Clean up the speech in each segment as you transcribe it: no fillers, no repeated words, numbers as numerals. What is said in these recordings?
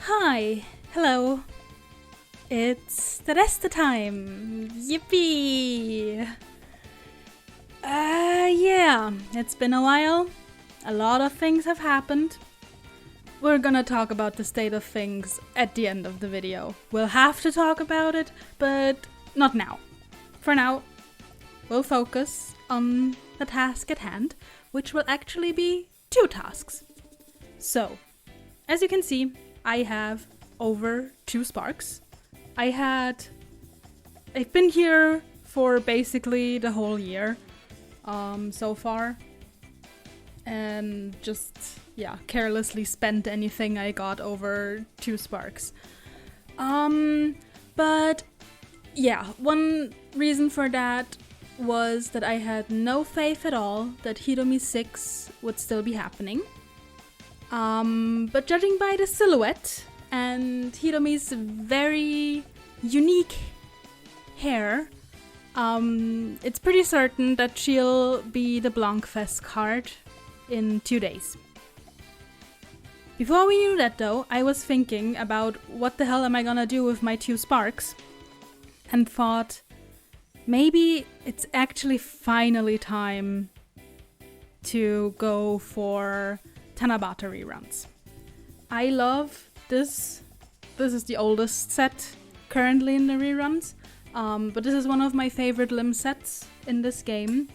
Hi, hello. It's Deresute time. Yippee! Yeah, it's been a while. A lot of things have happened. We're gonna talk about the state of things at the end of the video. We'll have to talk about it, but not now. For now, we'll focus on the task at hand, which will actually be 2 tasks. So, as you can see, I have over 2 sparks. I've been here for basically the whole year so far, and just carelessly spent anything I got over 2 sparks. But yeah, one reason for that was that I had no faith at all that Hiromi 6 would still be happening. But judging by the silhouette and Hiromi's very unique hair, it's pretty certain that she'll be the Blanc2 card in 2 days. Before we knew that though, I was thinking about what the hell am I gonna do with my 2 sparks, and thought maybe it's actually finally time to go for Tanabata reruns. I love this. This is the oldest set currently in the reruns, but this is one of my favorite limb sets in this game.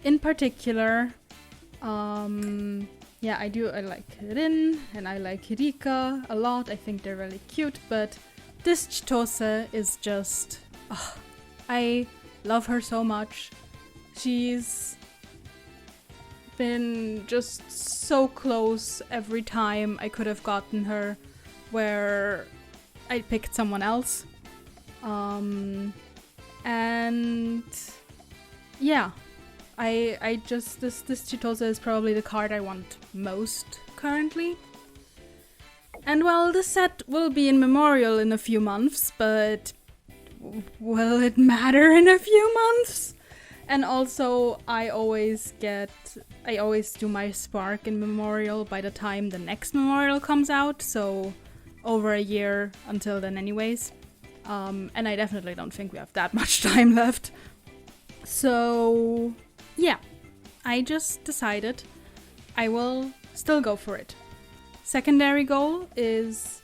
In particular, I like Rin and I like Hirika a lot. I think they're really cute, but this Chitose is just... I love her so much. She's been just so close every time I could have gotten her where I picked someone else. And yeah, I just, this Chitose is probably the card I want most currently. And well, this set will be in Memorial in a few months, but will it matter in a few months? And also, I always do my spark in Memorial by the time the next Memorial comes out, so over a year until then anyways. And I definitely don't think we have that much time left. So yeah, I just decided I will still go for it. Secondary goal is,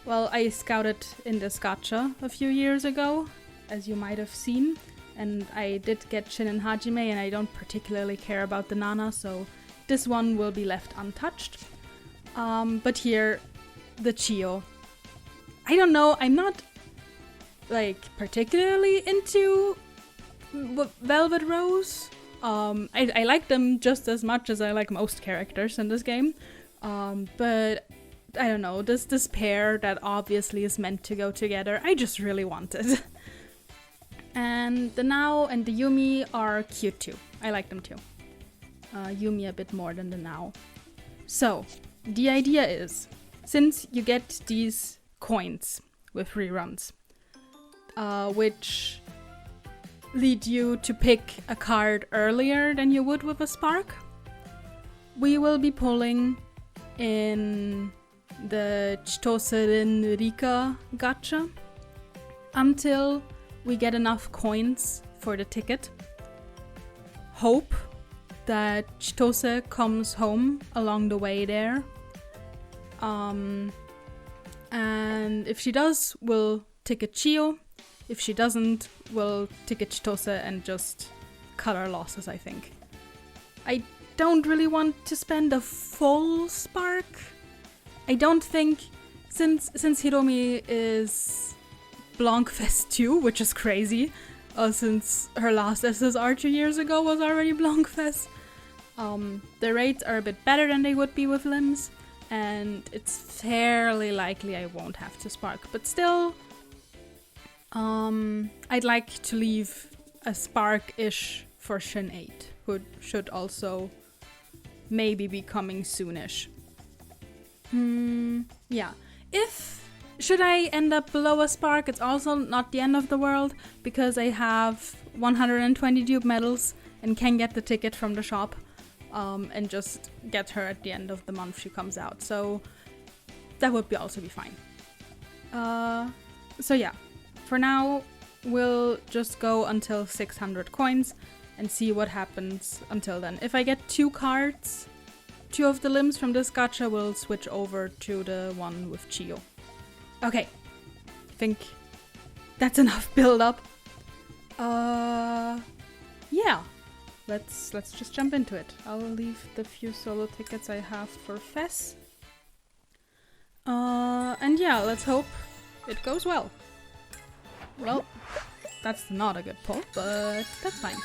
well, I scouted in this gacha a few years ago, as you might have seen. And I did get Shin and Hajime, and I don't particularly care about the Nana, so this one will be left untouched. But here, the Chiyo. I don't know, I'm not, like, particularly into Velvet Rose. I like them just as much as I like most characters in this game. But I don't know, this pair that obviously is meant to go together, I just really want it. And the Now and the Yumi are cute too. I like them too. Yumi a bit more than the Now. So, the idea is, since you get these coins with reruns, which lead you to pick a card earlier than you would with a spark, we will be pulling in the Chitose Rika gacha until we get enough coins for the ticket. Hope that Chitose comes home along the way there. And if she does, we'll ticket Chiyo. If she doesn't, we'll ticket Chitose and just cut our losses, I think. I don't really want to spend a full spark. I don't think, since Hiromi is Blanc2 2, which is crazy, since her last SSR 2 years ago was already Blanc2. The rates are a bit better than they would be with limbs, and it's fairly likely I won't have to spark, but still, I'd like to leave a spark-ish for Shin 8, who should also maybe be coming soonish. Yeah, should I end up below a spark, it's also not the end of the world, because I have 120 dupe medals and can get the ticket from the shop, and just get her at the end of the month she comes out. So that would also be fine. So yeah, for now, we'll just go until 600 coins and see what happens until then. If I get 2 cards, 2 of the limbs from this gacha, we'll switch over to the one with Chiyo. Okay, I think that's enough build up. Yeah, let's just jump into it. I'll leave the few solo tickets I have for Fess. And yeah, let's hope it goes well. Well, that's not a good pull, but that's fine.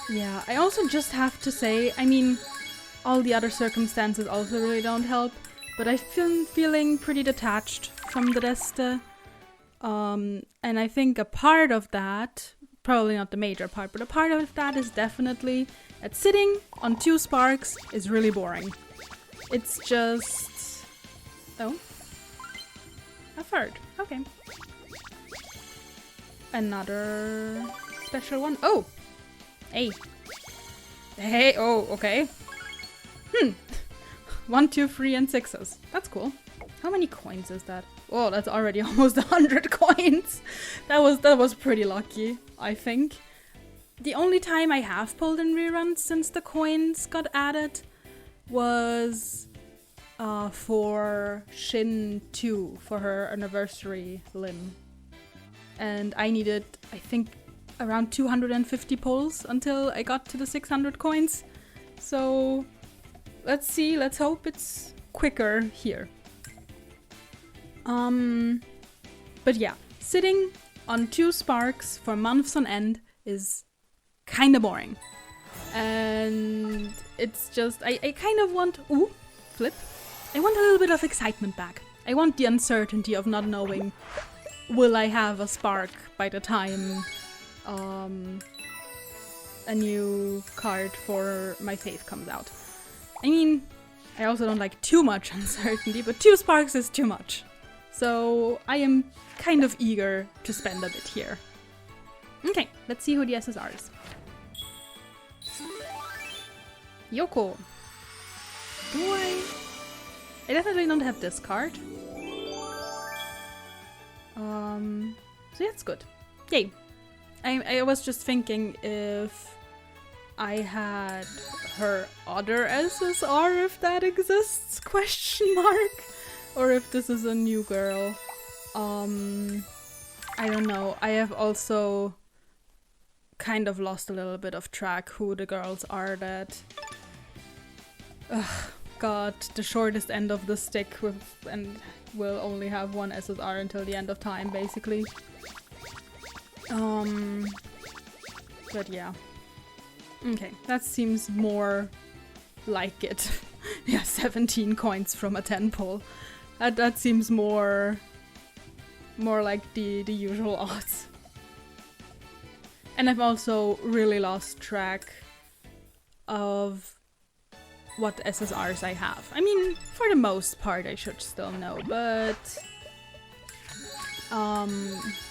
Yeah, I also just have to say, I mean, all the other circumstances also really don't help, but I've been feeling pretty detached from Deresute. And I think a part of that, probably not the major part, but a part of that is definitely that sitting on 2 sparks is really boring. It's just... Oh. A third. Okay. Another special one. Oh! Hey. Hey, oh, okay. 1, 2, 3, and 6s. That's cool. How many coins is that? Oh, that's already almost 100 coins. That was pretty lucky, I think. The only time I have pulled in reruns since the coins got added was for Shin 2 for her anniversary limb. And I needed, I think, around 250 pulls until I got to the 600 coins. So let's see, let's hope it's quicker here. But yeah, sitting on 2 sparks for months on end is kinda boring. And it's just, I kind of want, ooh, flip. I want a little bit of excitement back. I want the uncertainty of not knowing, will I have a spark by the time a new card for my faith comes out. I mean, I also don't like too much uncertainty, but 2 sparks is too much. So I am kind of eager to spend a bit here. Okay, let's see who the SSR is. Yoko. Do I definitely don't have this card. So that's good. Yay. I was just thinking if I had her other SSR, if that exists, question mark, or if this is a new girl. I don't know. I have also kind of lost a little bit of track who the girls are that got the shortest end of the stick with and will only have 1 SSR until the end of time, basically. But yeah. Okay, that seems more like it. Yeah, 17 coins from a 10 pull. That seems more like the usual odds. And I've also really lost track of what SSRs I have. I mean, for the most part I should still know, but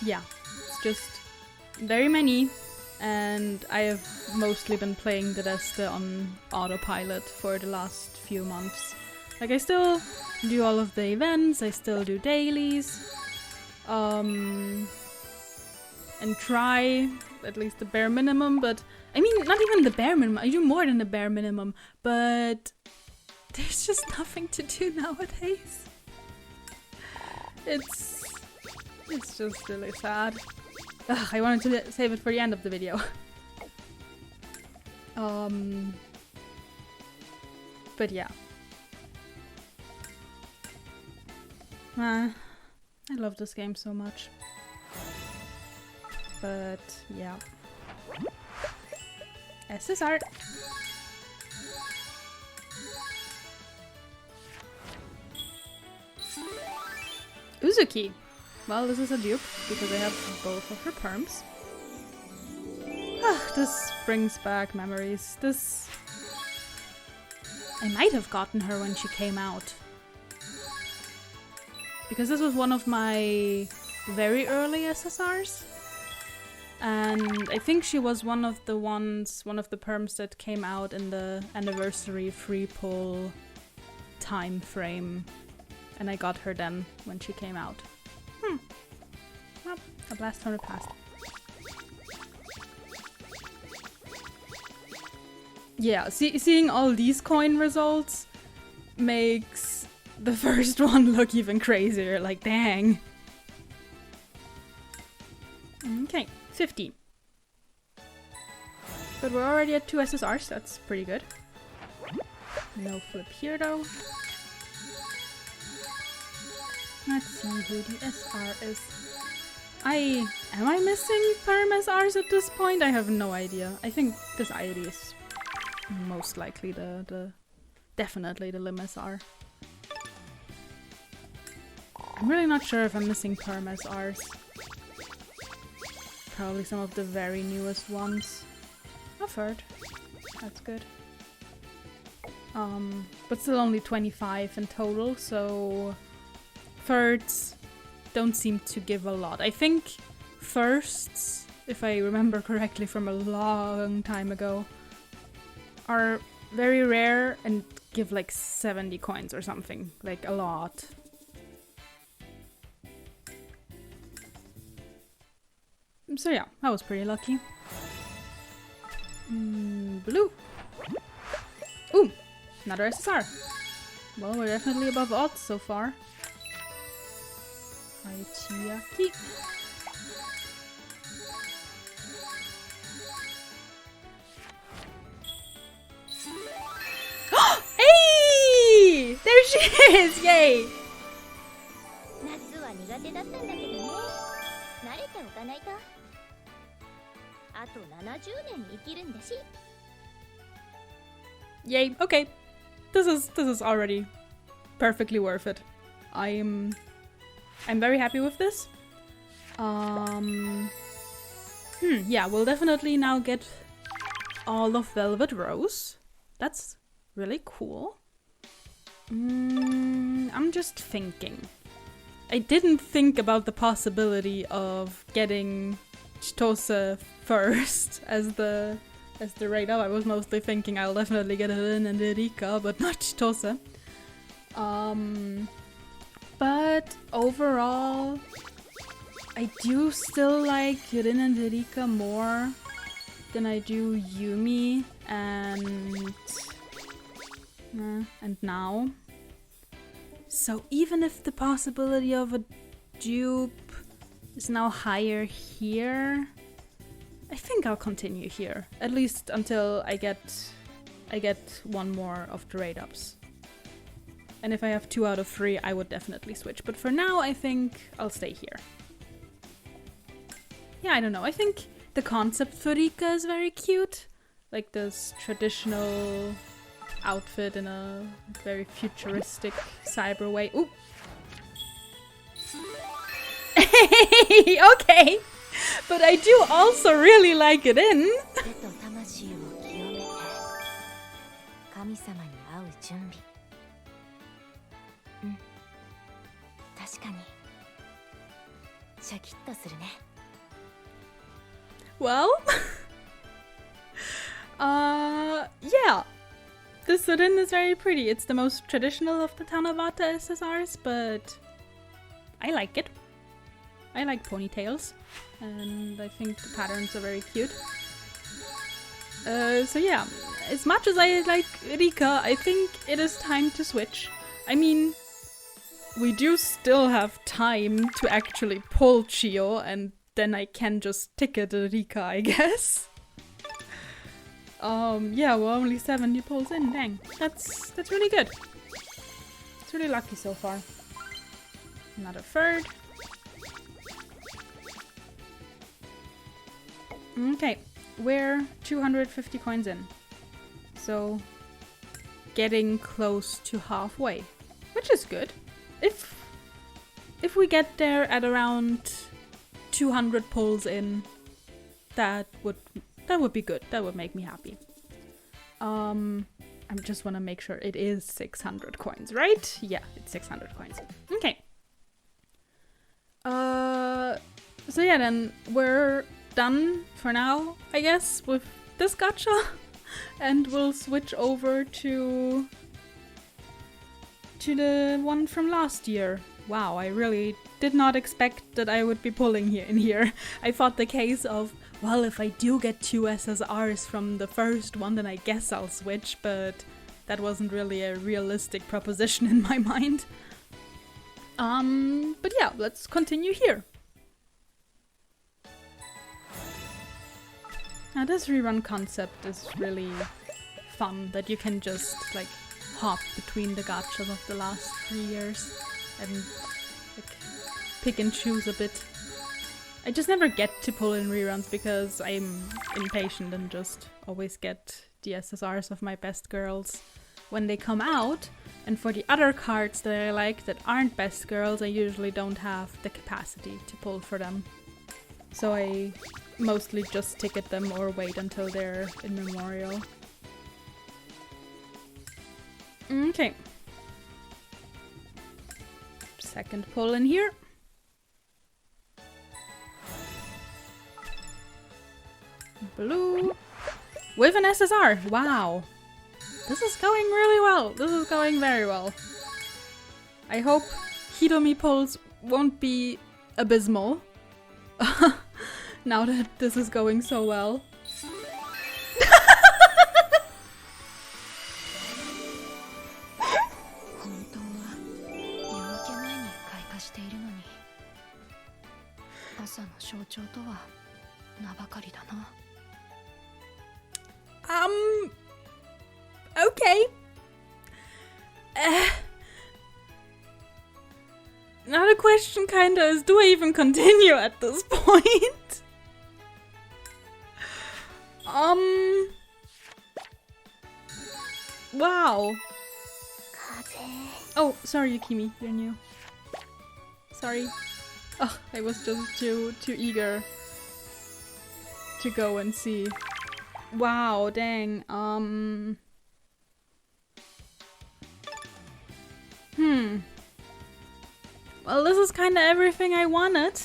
yeah, it's just very many, and I have mostly been playing Deresute on autopilot for the last few months. Like, I still do all of the events, I still do dailies, and try at least the bare minimum, but I mean, not even the bare minimum, I do more than the bare minimum, but there's just nothing to do nowadays. It's just really sad. Ugh, I wanted to save it for the end of the video. But yeah. I love this game so much. But yeah. SSR. Uzuki. Well, this is a dupe, because I have both of her perms. This brings back memories. I might have gotten her when she came out. Because this was one of my very early SSRs. And I think she was one of the perms that came out in the anniversary free pull time frame and I got her then when she came out. Well, a blast from the past. Yeah, seeing all these coin results makes the first one look even crazier, like dang. Okay, 50. But we're already at 2 SSRs, that's pretty good. No flip here though. Let's see who the SR is. Am I missing perm SRs at this point? I have no idea. I think this Haiii is most likely definitely the Lim SR. I'm really not sure if I'm missing perm SRs. Probably some of the very newest ones. A third. That's good. But still only 25 in total, so thirds don't seem to give a lot. I think firsts, if I remember correctly from a long time ago, are very rare and give like 70 coins or something, like a lot. So yeah, I was pretty lucky. Blue. Ooh, another SSR. Well, we're definitely above odds so far. Haiii. Hey! There she is! Yay! Yay, okay. This is already perfectly worth it. I'm very happy with this. Yeah, we'll definitely now get all of Velvet Rose. That's really cool. I'm just thinking. I didn't think about the possibility of getting Chitose first as the rate up. I was mostly thinking I'll definitely get Rin and Erika, but not Chitose. But overall, I do still like Rin and Erika more than I do Yumi and now. So even if the possibility of a dupe is now higher here, I think I'll continue here, at least until I get one more of the rate ups. And if I have 2 out of 3, I would definitely switch. But for now, I think I'll stay here. Yeah, I don't know. I think the concept for Rika is very cute. Like this traditional outfit in a very futuristic cyber way. Ooh. Okay. But I do also really like it in. Well, yeah. This Rin is very pretty. It's the most traditional of the Tanabata SSRs, but I like it. I like ponytails, and I think the patterns are very cute. So yeah, as much as I like Rika, I think it is time to switch. I mean, we do still have time to actually pull Chiyo, and then I can just ticket a Rika, I guess. Yeah, we're only 70 pulls in, dang. That's really good. It's really lucky so far. Another third. Okay, we're 250 coins in. So, getting close to halfway, which is good. If we get there at around 200 pulls in, that would be good. That would make me happy. I just want to make sure it is 600 coins, right? Yeah, it's 600 coins. Okay. So yeah, then we're done for now, I guess, with this gacha, and we'll switch over to to the one from last year. Wow, I really did not expect that I would be pulling here. I thought the case of, well, if I do get 2 SSRs from the first one, then I guess I'll switch, but that wasn't really a realistic proposition in my mind. But yeah, let's continue here. Now this rerun concept is really fun, that you can just like hop between the gachas of the last 3 years and like pick and choose a bit. I just never get to pull in reruns because I'm impatient and just always get the SSRs of my best girls when they come out. And for the other cards that I like that aren't best girls, I usually don't have the capacity to pull for them. So I mostly just ticket them or wait until they're in Memorial. Okay. Second pull in here. Blue. With an SSR. Wow. This is going really well. This is going very well. I hope Hiromi pulls won't be abysmal. Now that this is going so well. Okay. Now the question kinda is, do I even continue at this point? Wow. Oh, sorry Yukimi, you're new. Sorry. Oh, I was just too eager to go and see. Wow, dang. Well, this is kind of everything I wanted.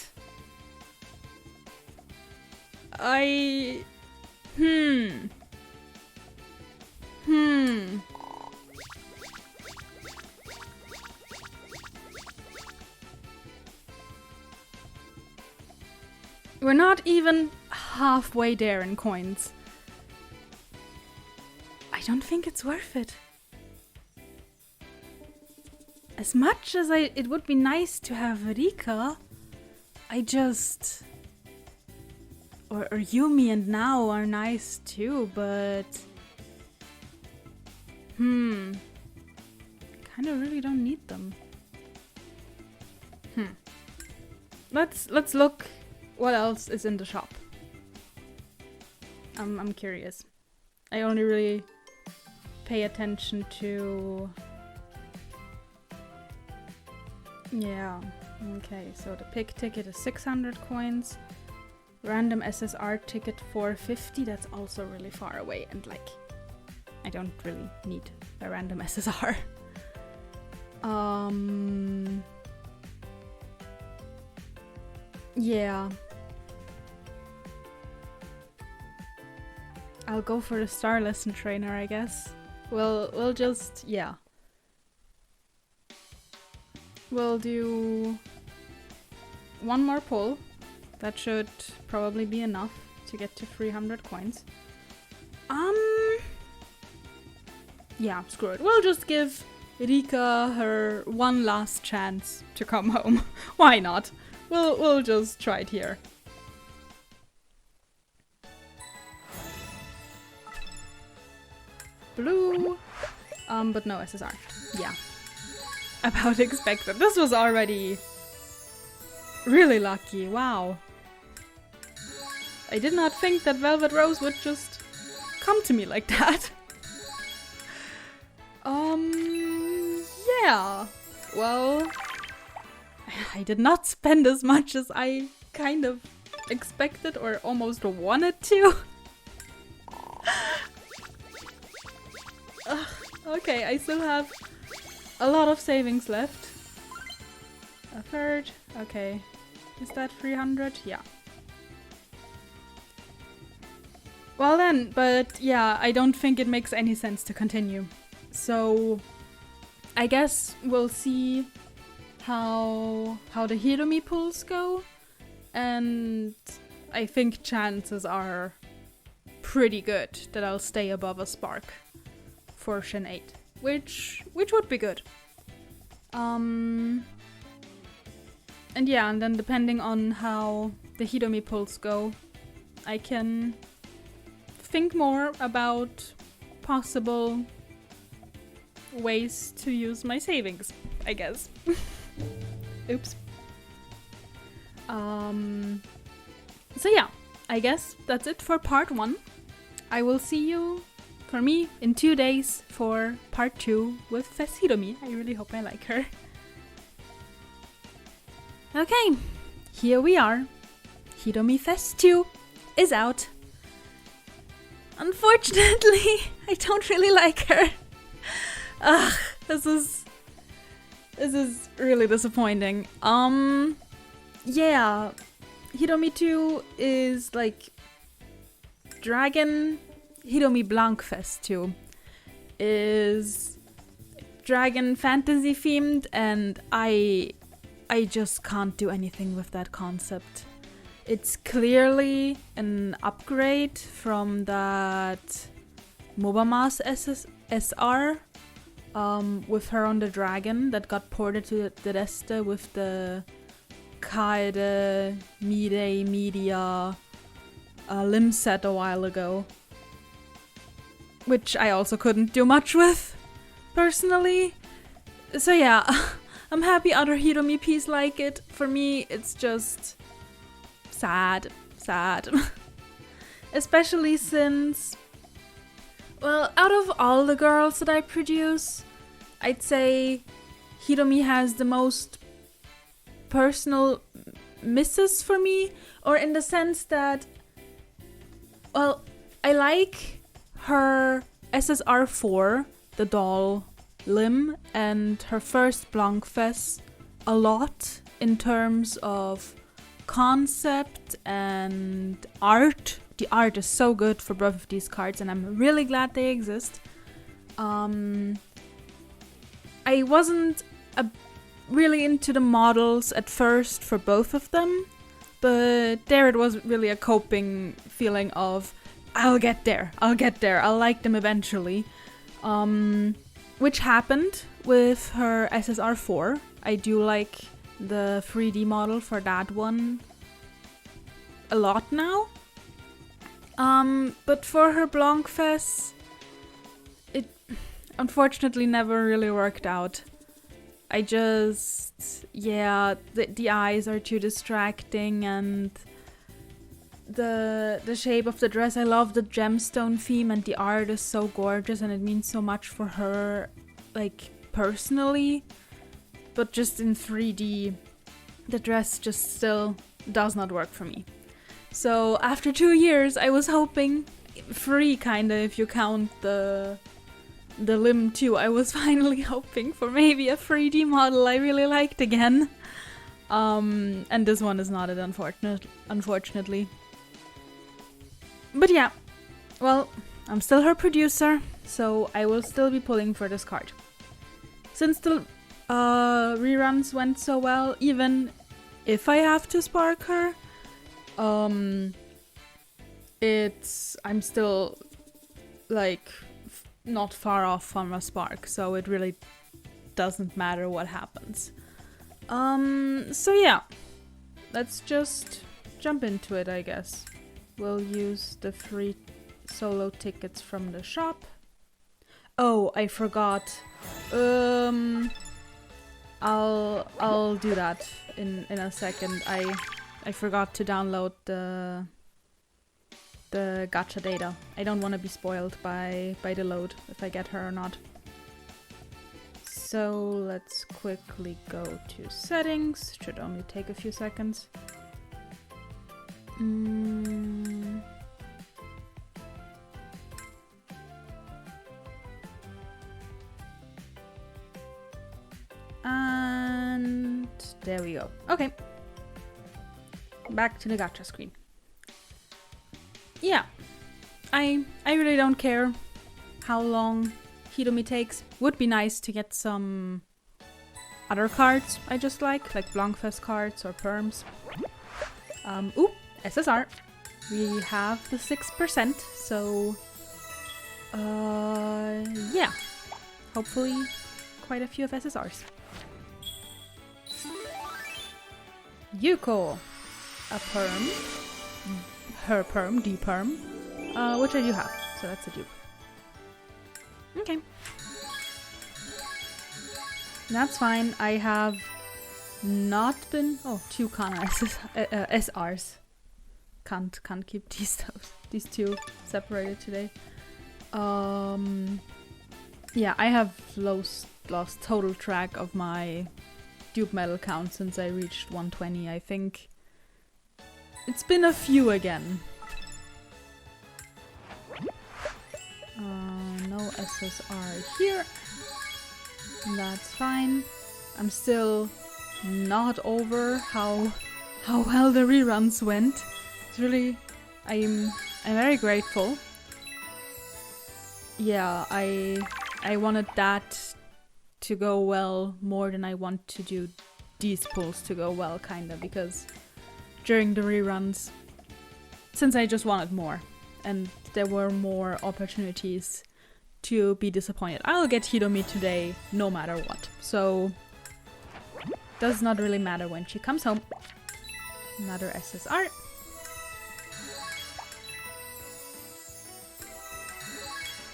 We're not even halfway there in coins. I don't think it's worth it. As much as it would be nice to have Rika, I just... Or Yumi and Nao are nice too, but... Kinda really don't need them. Let's look what else is in the shop. I'm curious. I only really pay attention to... Yeah, okay, so the pick ticket is 600 coins. Random SSR ticket 450, that's also really far away, and like, I don't really need a random SSR. Yeah. I'll go for the Star Lesson Trainer, I guess. We'll just, yeah. We'll do one more pull. That should probably be enough to get to 300 coins. Yeah, screw it. We'll just give Rika her one last chance to come home. Why not? We'll just try it here. Blue. But no SSR. Yeah. About expected. This was already really lucky. Wow. I did not think that Velvet Rose would just come to me like that. Yeah. Well, I did not spend as much as I kind of expected or almost wanted to. Okay, I still have a lot of savings left. A third. Okay. Is that 300? Yeah. Well then, but yeah, I don't think it makes any sense to continue. So I guess we'll see how the Hiromi pulls go, and I think chances are pretty good that I'll stay above a spark for Shin 8, which would be good. And yeah, and then depending on how the Hiromi pulls go, I can think more about possible ways to use my savings, I guess. Oops. So yeah, I guess that's it for part 1. I will see you, for me, in 2 days for part 2 with Fest Hiromi. I really hope I like her. Okay, here we are. Hiromi Fest 2 is out. Unfortunately, I don't really like her. Ugh, this is really disappointing. Yeah, Hiromi 2 is like Dragon. Hiromi Blanc 2 is dragon fantasy themed, and I just can't do anything with that concept. It's clearly an upgrade from that Mobamas SR with her on the dragon that got ported to the Deresute with the Kaede Midei Media limb set a while ago. Which I also couldn't do much with, personally. So yeah, I'm happy other Hiromi Ps like it. For me, it's just sad. Especially since, well, out of all the girls that I produce, I'd say Hiromi has the most personal misses for me, or in the sense that, well, I like her SSR4, the doll limb, and her first Blancfest a lot in terms of concept and art. The art is so good for both of these cards, and I'm really glad they exist. I wasn't really into the models at first for both of them, but there it was really a coping feeling of I'll get there, I'll like them eventually. Which happened with her SSR4. I do like the 3D model for that one a lot now. But for her Blancfest, it unfortunately never really worked out. I just, yeah, the eyes are too distracting, and the shape of the dress. I love the gemstone theme, and the art is so gorgeous, and it means so much for her, like, personally. But just in 3D, the dress just still does not work for me. So after 2 years, I was hoping, 3 kinda if you count the limb too, I was finally hoping for maybe a 3D model I really liked again. And this one is not it, unfortunately. But yeah, well, I'm still her producer, so I will still be pulling for this card. Since the reruns went so well, even if I have to spark her, I'm still like not far off from a spark, so it really doesn't matter what happens. So yeah, let's just jump into it, I guess. We'll use the 3 solo tickets from the shop. Oh, I forgot. I'll do that in a second. I forgot to download the gacha data. I don't want to be spoiled by the load if I get her or not. So let's quickly go to settings. Should only take a few seconds. And there we go. Okay. Back to the gacha screen. Yeah. I really don't care how long Hiromi takes. Would be nice to get some other cards I just like Blanc2 cards or perms. Ooh, SSR. We have the 6%, so yeah. Hopefully quite a few of SSRs. Yuko. A perm. Her perm, D perm. Which I do have, so that's a dupe. Okay. That's fine. I have not been... Oh, 2 Kana SRs. Can't keep these two separated today. Yeah, I have lost total track of my dupe medal count since I reached 120. I think it's been a few again. No SSR here. That's fine. I'm still not over how well the reruns went. It's really... I'm very grateful. Yeah, I wanted that to go well more than I want to do these pulls to go well, kinda, because during the reruns, since I just wanted more, and there were more opportunities to be disappointed. I'll get Hiromi today no matter what, so does not really matter when she comes home. Another SSR.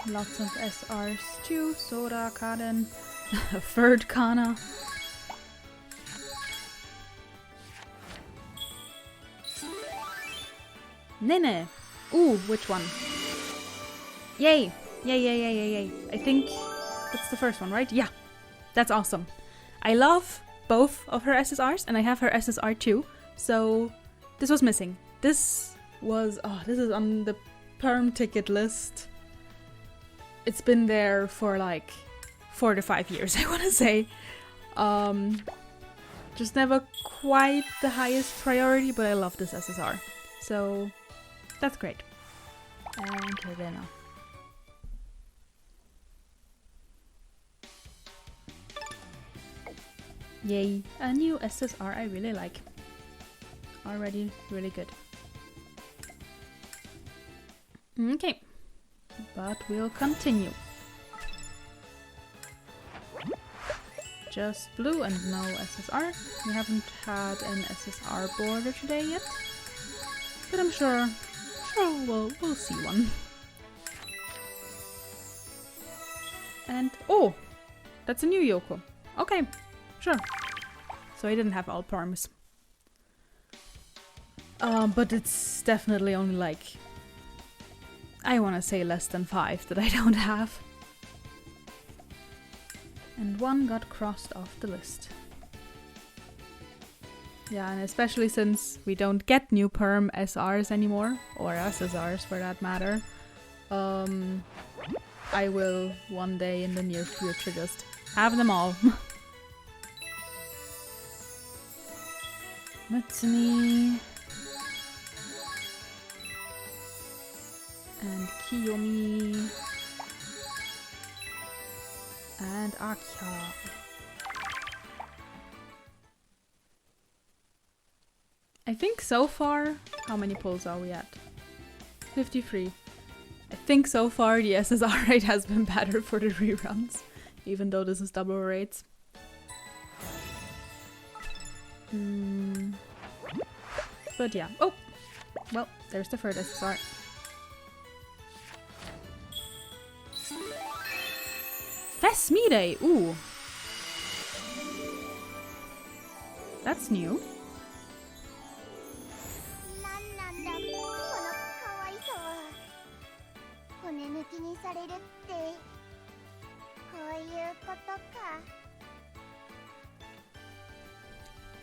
Lots of SRs too. Soda, Kaden, a third Kana. Nene. Ooh, which one? Yay! Yay. I think that's the first one, right? Yeah. That's awesome. I love both of her SSRs, and I have her SSR too. So this was missing. This was... Oh, this is on the perm ticket list. It's been there for like 4 to 5 years, I want to say. Just never quite the highest priority, but I love this SSR. So that's great. And Helena. Yay, a new SSR I really like. Already really good. Okay, but we'll continue. Just blue and no SSR. We haven't had an SSR border today yet, but I'm sure we'll see one. And oh, that's a new Yoko. Okay, sure. So I didn't have all perms. But it's definitely only like, I want to say less than 5 that I don't have. And one got crossed off the list. Yeah, and especially since we don't get new perm SRs anymore, or SSRs for that matter, I will one day in the near future just have them all. Mutsumi and Kiyomi and Akira. I think so far, how many pulls are we at? 53. I think so far the SSR rate has been better for the reruns, even though this is double rates. But yeah. Oh! Well, there's the third SSR. Fesmide! Ooh! That's new.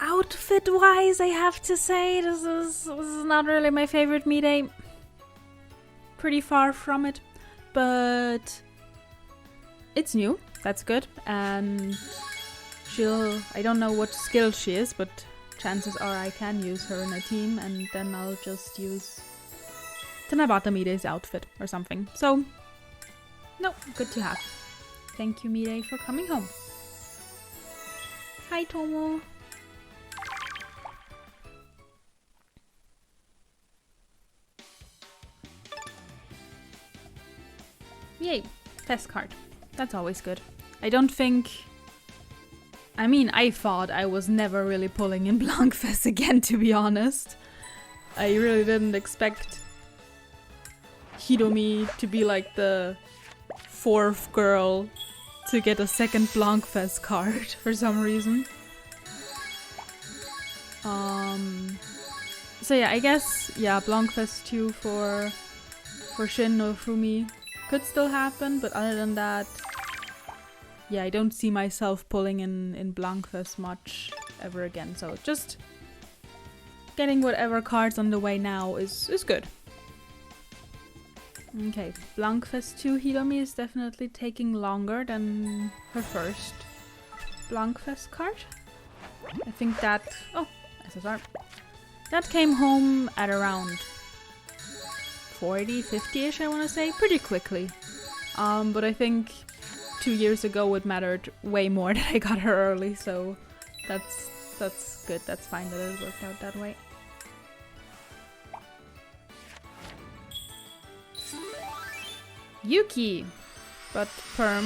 Outfit-wise, I have to say, this is not really my favorite Mide. Pretty far from it, but it's new. That's good, and I don't know what skill she is, but chances are I can use her in a team, and then I'll just use Tanabata Mide's outfit or something. So, no, good to have. Thank you, Mirei, for coming home. Hi, Tomo. Yay, fest card. That's always good. I don't think... I mean, I thought I was never really pulling in Blanc2 again, to be honest. I really didn't expect Hiromi to be like the 4th girl to get a second Blanc2 card for some reason. So yeah, I guess, yeah, Blanc2 2 for Shin no Fumi could still happen, but other than that, yeah, I don't see myself pulling in Blanc2 much ever again. So just getting whatever cards on the way now is good. Okay, Blanc2 2 Hiromi is definitely taking longer than her first Blanc2 card. I think that... oh, SSR. That came home at around 40, 50-ish, I want to say. Pretty quickly. But I think 2 years ago it mattered way more that I got her early, so that's good. That's fine that it worked out that way. Yuki! But perm,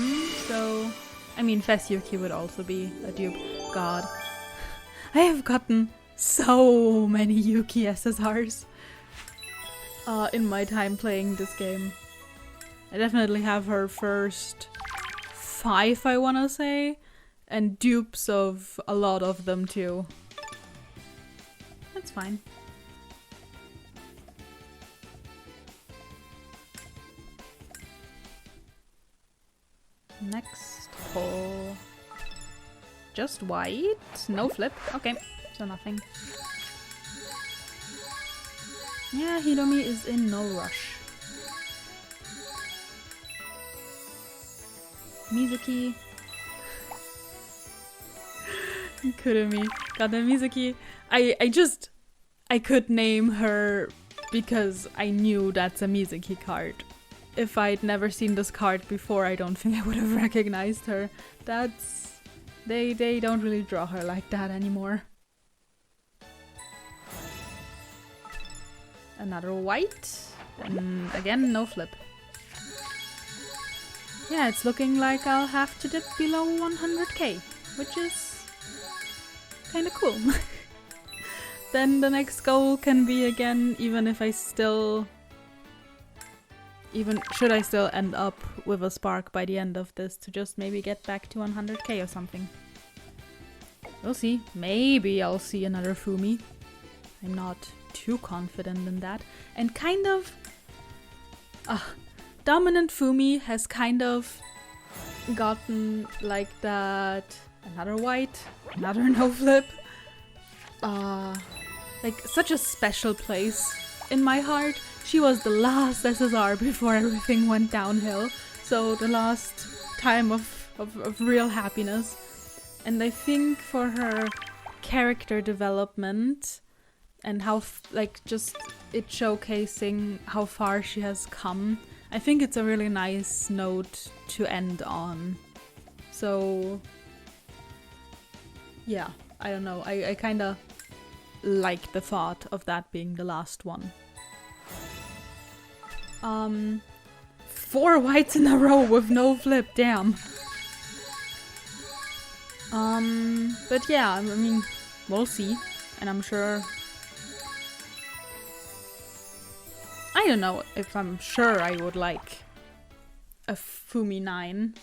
so... I mean, Fest Yuki would also be a dupe. God. I have gotten so many Yuki SSRs in my time playing this game. I definitely have her first 5, I wanna say, and dupes of a lot of them too. That's fine. Next pull. Just white? No flip? Okay, so nothing. Yeah, Hiromi is in no rush. Mizuki. Kurumi. God, the Mizuki. I could name her because I knew that's a Mizuki card. If I'd never seen this card before, I don't think I would have recognized her. That's... They don't really draw her like that anymore. Another white. And again, no flip. Yeah, it's looking like I'll have to dip below 100k, which is kinda cool. Then the next goal can be again, even if I still... should I still end up with a spark by the end of this, to just maybe get back to 100k or something. We'll see. Maybe I'll see another Fumi. I'm not too confident in that. And kind of... Dominant Fumi has kind of gotten like that... Another white, another no flip. Like such a special place in my heart. She was the last SSR before everything went downhill. So the last time of real happiness. And I think for her character development and how, like, just it showcasing how far she has come, I think it's a really nice note to end on. So, yeah, I don't know. I kind of like the thought of that being the last one. 4 whites in a row with no flip, damn. But yeah, I mean, we'll see. And I'm sure... I don't know if I'm sure I would like a Fumi 9.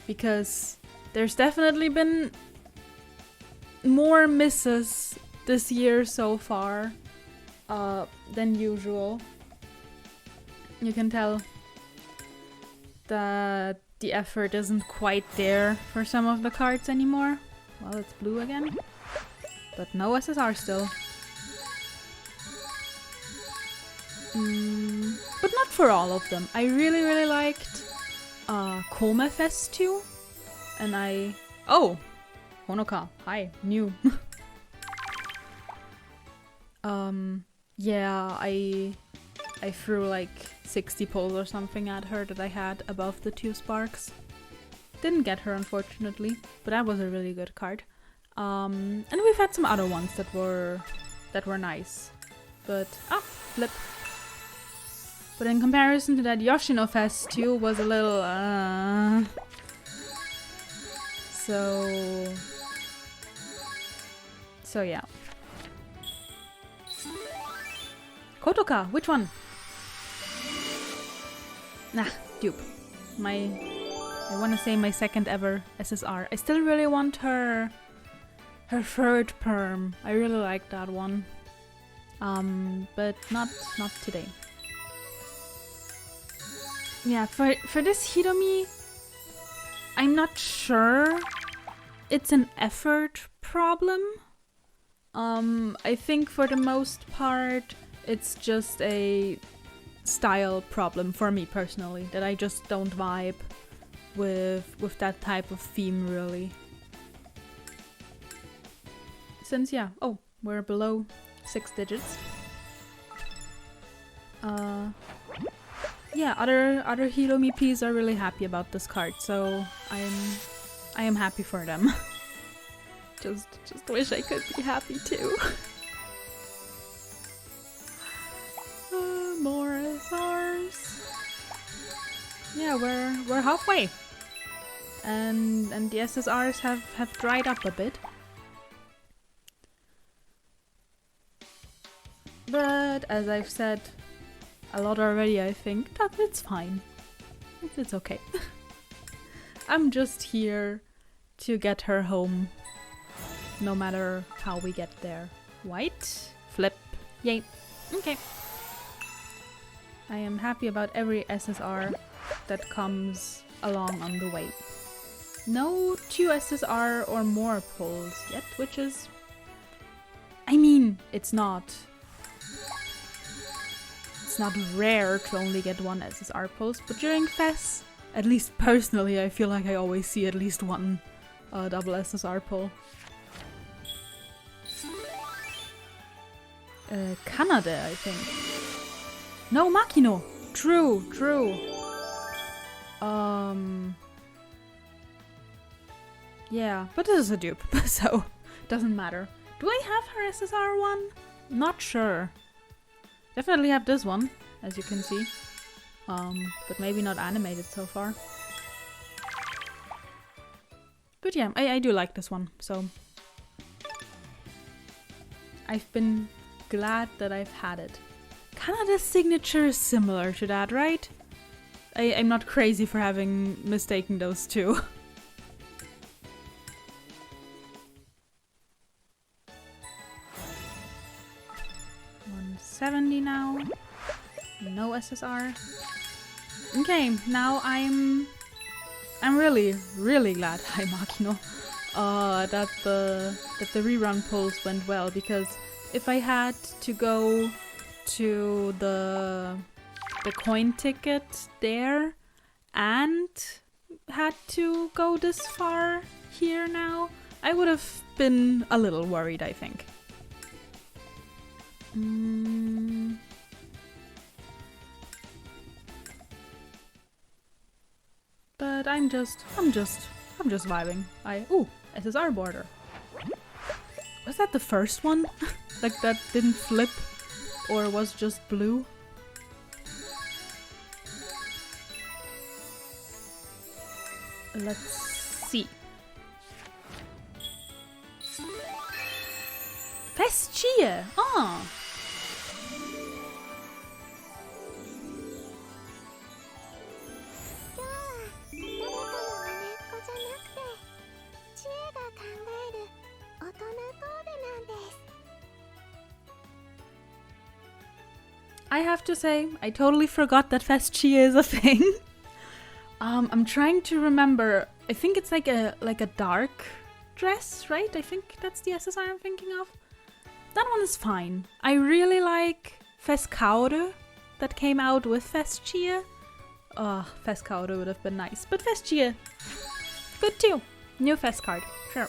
Because there's definitely been more misses this year so far than usual. You can tell that the effort isn't quite there for some of the cards anymore. Well, it's blue again. But no SSR still. But not for all of them. I really liked Kome Fest 2. And I... Oh! Honoka. Hi. New. Yeah, I threw like 60 pulls or something at her that I had above the 2 sparks. Didn't get her, unfortunately, but that was a really good card. And we've had some other ones that were nice. But flip. But in comparison to that, Yoshino Fest 2 was a little So yeah. Kotoka, which one? Nah, dupe. I want to say my second ever SSR. I still really want her third perm. I really like that one. But not today. Yeah, for this Hiromi, I'm not sure it's an effort problem. I think for the most part, it's just a style problem for me personally, that I just don't vibe with that type of theme really. Since we're below 6 digits. Yeah, other Hiromi Ps are really happy about this card, so I am happy for them. just wish I could be happy too. More SRs. Yeah, we're halfway, and the SSRs have dried up a bit. But as I've said a lot already, I think that it's fine. It's okay. I'm just here to get her home, no matter how we get there. White, flip, yay. Okay. I am happy about every SSR that comes along on the way. No 2 SSR or more pulls yet, which is... I mean, it's not rare to only get 1 SSR pulse, but during FES, at least personally, I feel like I always see at least 1 double SSR pull. Canada, I think. No, Makino! True. Yeah, but this is a dupe, so doesn't matter. Do I have her SSR one? Not sure. Definitely have this one, as you can see. But maybe not animated so far. But yeah, I do like this one, so... I've been glad that I've had it. Canada's signature is similar to that, right? I'm not crazy for having mistaken those two. 170 now. No SSR. Okay, now I'm really glad, hi Makino, that the rerun pulls went well, because if I had to go to the coin ticket there and had to go this far here now, I would have been a little worried, I think. But I'm just vibing. Ooh, SSR border. Was that the first one? Like that didn't flip or was just blue? Let's see. Chiyo! Oh! I have to say, I totally forgot that Chiyo is a thing. I'm trying to remember. I think it's like a dark dress, right? I think that's the SSR I'm thinking of. That one is fine. I really like Kaoru that came out with Chiyo. Oh, Kaoru would have been nice, but Chiyo, good too. New Fest card, sure.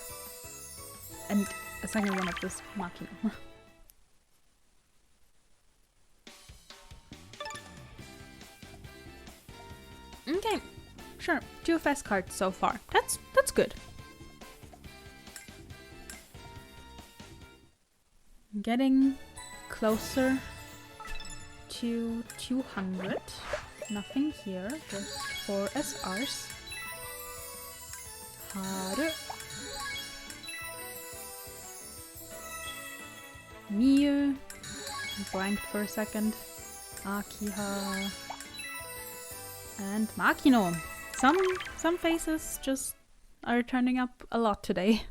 And a second one of this Makino. Sure, 2 fast cards so far. That's good. Getting closer to 200. Nothing here, just 4 SRs. Haru. Miyu. Blanked for a second. Akiha. And Makino. Some faces just are turning up a lot today.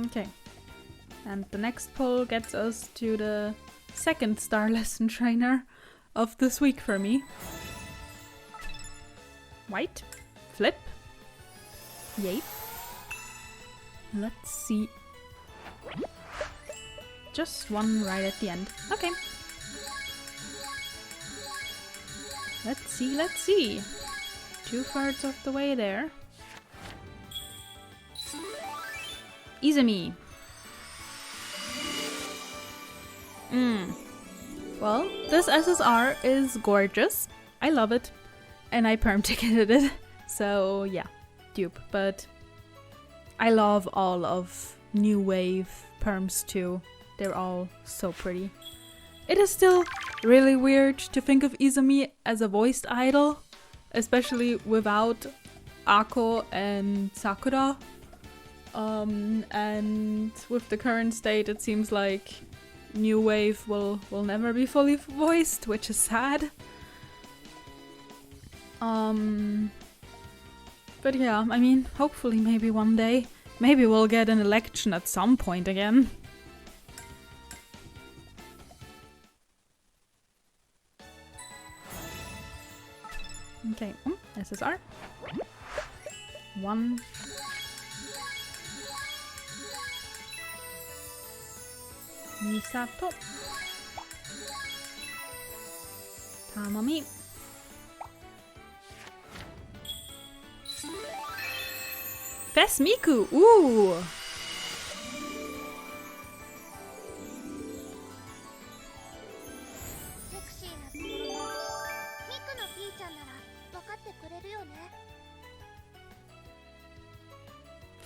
Okay. And the next pull gets us to the second star lesson trainer of this week for me. White. Flip. Yay. Let's see. Just one right at the end. Okay. Let's see. 2/3 of the way there. Izumi. Well, this SSR is gorgeous. I love it. And I perm ticketed it. So yeah, dupe. But I love all of New Wave perms too. They're all so pretty. It is still really weird to think of Izumi as a voiced idol, especially without Ako and Sakura. And with the current state, it seems like New Wave will never be fully voiced, which is sad. But yeah, I mean, hopefully maybe one day. Maybe we'll get an election at some point again. Okay, SSR. 1. Misato. Tamami. Fesmiku! Ooh!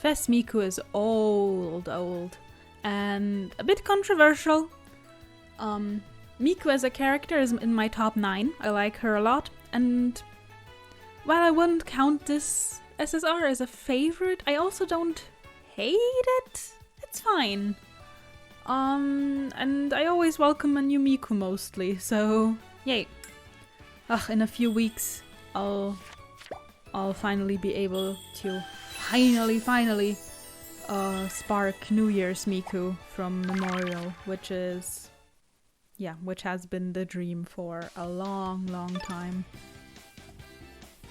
Fesmiku is old, and a bit controversial. Miku as a character is in my top 9. I like her a lot, and while I wouldn't count this SSR as a favorite, I also don't hate it. It's fine. And I always welcome a new Miku mostly, so yay. In a few weeks I'll finally be able to finally spark New Year's Miku from Memorial, which has been the dream for a long time.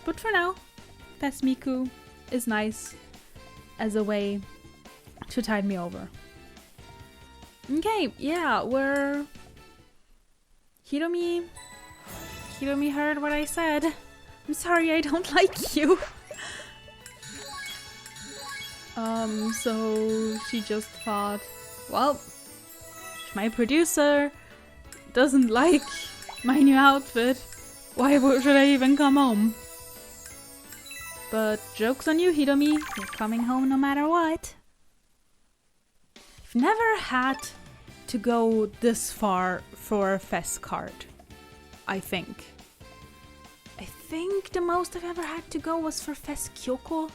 But for now, Fest Miku is nice as a way to tide me over. Okay, yeah, Hiromi heard what I said. I'm sorry, I don't like you. So she just thought, well, if my producer doesn't like my new outfit, why should I even come home? But joke's on you, Hiromi, you're coming home no matter what. I've never had to go this far for a fest card, I think. I think the most I've ever had to go was for Fest Kyoko,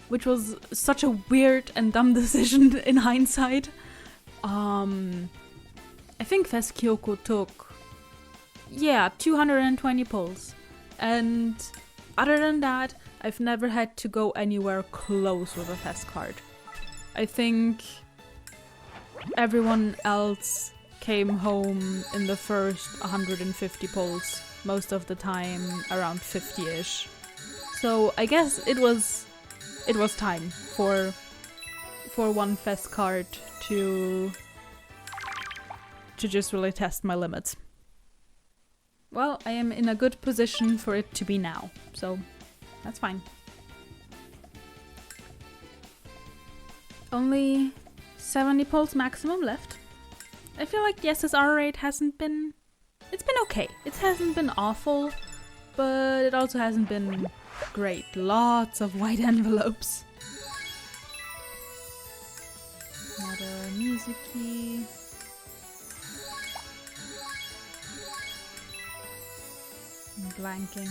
which was such a weird and dumb decision in hindsight. I think Fest Kyoko took, 220 pulls. And other than that, I've never had to go anywhere close with a fest card. I think everyone else came home in the first 150 pulls, most of the time around 50-ish. So I guess it was time for one fest card to just really test my limits. Well, I am in a good position for it to be now, so that's fine. Only 70 pulls maximum left. I feel like the SSR rate hasn't been it's been okay. It hasn't been awful, but it also hasn't been great. Lots of white envelopes. Another music key. I'm blanking.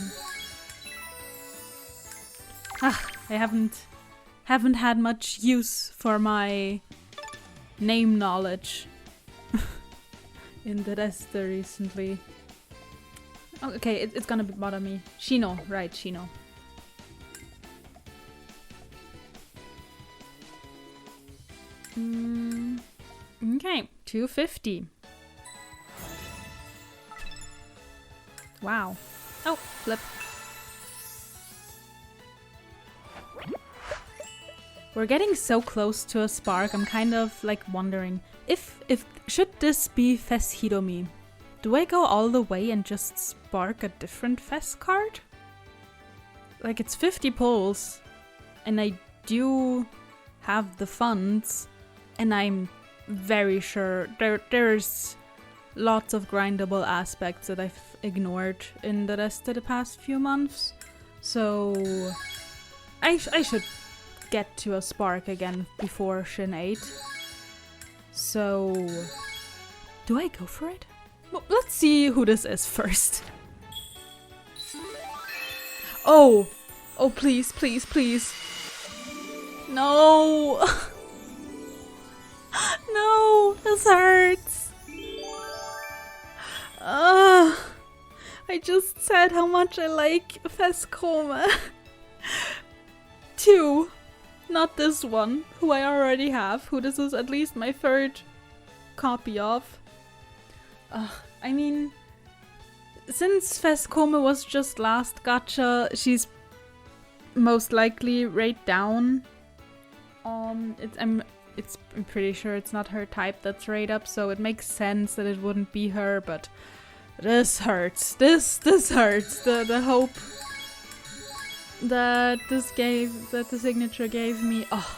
Ah, I haven't had much use for my name knowledge in Deresute recently. Oh, okay, it's gonna bother me. Shino, right, Shino. Okay, 250. Wow. Oh, flip. We're getting so close to a spark. I'm kind of like wondering if should this be Fes Hiromi? Do I go all the way and just spark a different Fes card? Like, it's 50 pulls and I do have the funds, and I'm very sure there's lots of grindable aspects that I've ignored in the rest of the past few months. So I should get to a spark again before Shin 8. So do I go for it? Well, let's see who this is first. Oh! Oh, please, please, please. No! No! This hurts! I just said how much I like Fes Coma. 2. Not this one, who I already have, who this is at least my 3rd copy of. I mean, since Fes Coma was just last gacha, she's most likely right down. I'm pretty sure it's not her type that's right up, so it makes sense that it wouldn't be her, but this hurts. This hurts. The hope that the signature gave me. Oh,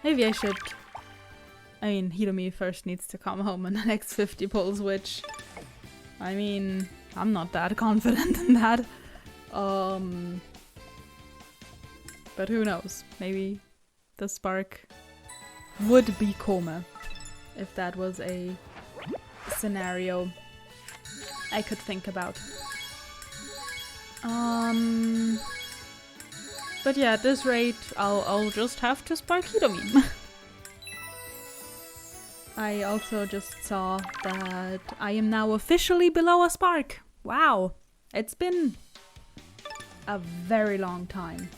maybe I should. I mean, Hiromi first needs to come home in the next 50 pulls, which, I mean, I'm not that confident in that. But who knows? Maybe the spark would be Coma, if that was a scenario I could think about. But yeah, at this rate, I'll just have to spark Hiromi. I also just saw that I am now officially below a spark. Wow, it's been a very long time.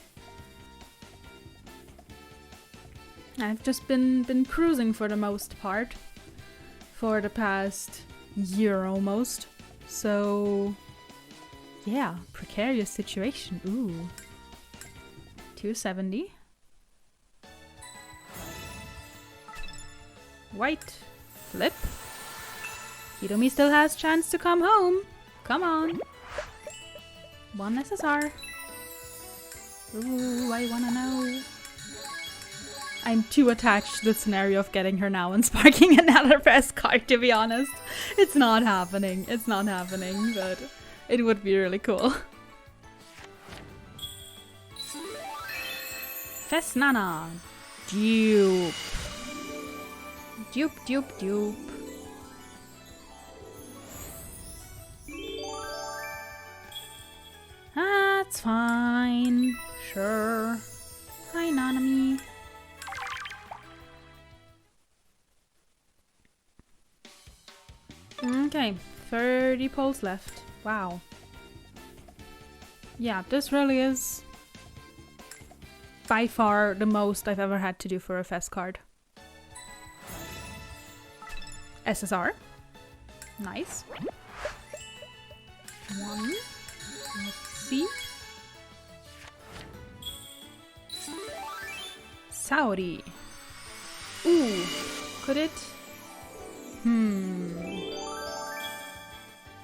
I've just been cruising for the most part for the past year almost. So yeah, precarious situation. Ooh. 270. White. Flip. Hiromi still has chance to come home. Come on. 1 SSR. Ooh, I wanna know. I'm too attached to the scenario of getting her now and sparking another press card, to be honest. It's not happening. It's not happening, but it would be really cool. Fes Nana. Dupe. Dupe, dupe, dupe. That's fine. Sure. Hi, Nanami. Okay, 30 pulls left. Wow. Yeah, this really is by far the most I've ever had to do for a Fes card. SSR. Nice. 1. Let's see. Saori. Ooh, could it?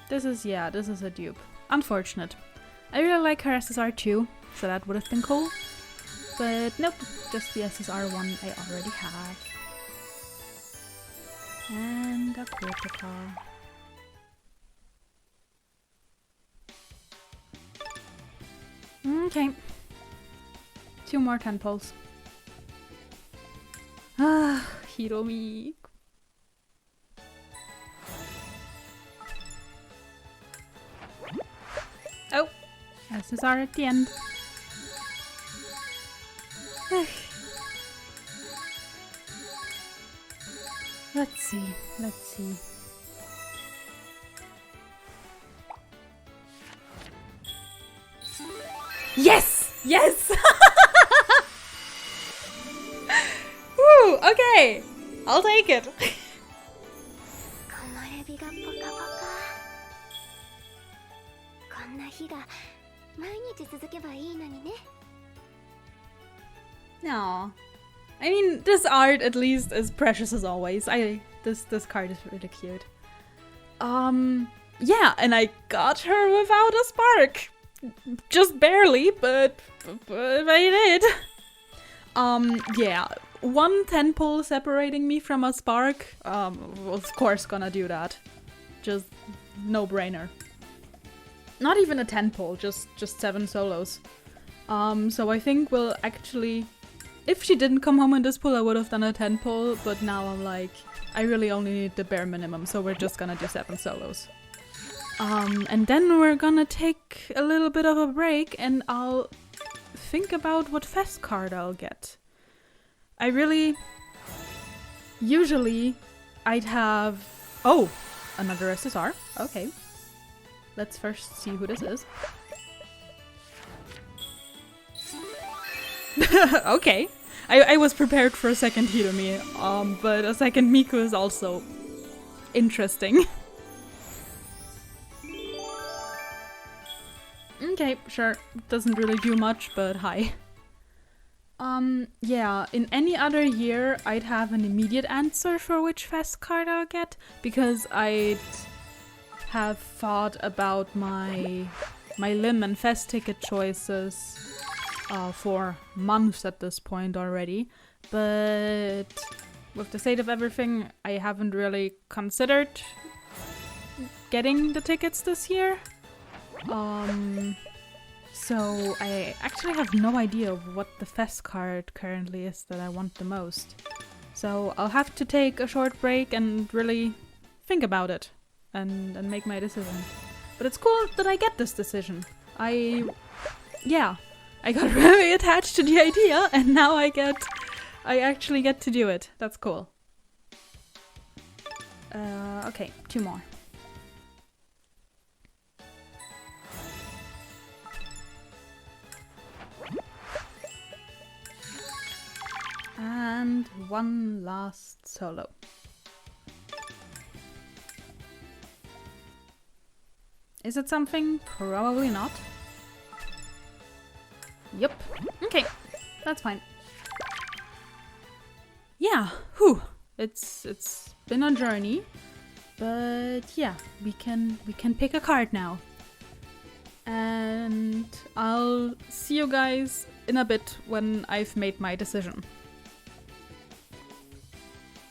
This is a dupe. Unfortunate. I really like her SSR too, so that would have been cool. But nope, just the SSR one I already have. And a critical. Okay. 2 more 10 pulls. Ah, Hiromi. Oh, SSR at the end. Let's see, let's see. Yes! Yes! Woo! Okay! I'll take it. No. I mean, this art at least is precious as always. This card is really cute. Yeah, and I got her without a spark. Just barely, but I did. Yeah, 1 10 pull separating me from a spark. Of course gonna do that. Just no brainer. Not even a 10 pull, just 7 solos. So I think we'll actually, if she didn't come home in this pull, I would have done a 10 pull, but now I'm like, I really only need the bare minimum, so we're just gonna do 7 solos. And then we're gonna take a little bit of a break and I'll think about what fest card I'll get. Usually I'd have, oh, another SSR, okay. Let's first see who this is. Okay, I was prepared for a second Hiromi, but a second Miku is also interesting. Okay, sure. Doesn't really do much, but hi. Yeah, in any other year, I'd have an immediate answer for which fest card I'll get, because I'd have thought about my limb and fest ticket choices for months at this point already, but with the state of everything, I haven't really considered getting the tickets this year. So I actually have no idea what the fest card currently is that I want the most. So I'll have to take a short break and really think about it and make my decision. But it's cool that I get this decision. I got really attached to the idea and now I actually get to do it. That's cool. Okay, 2 more. And 1 last solo. Is it something? Probably not. Yep. Okay, that's fine. Yeah, whew. It's been a journey, but yeah, we can pick a card now. And I'll see you guys in a bit when I've made my decision.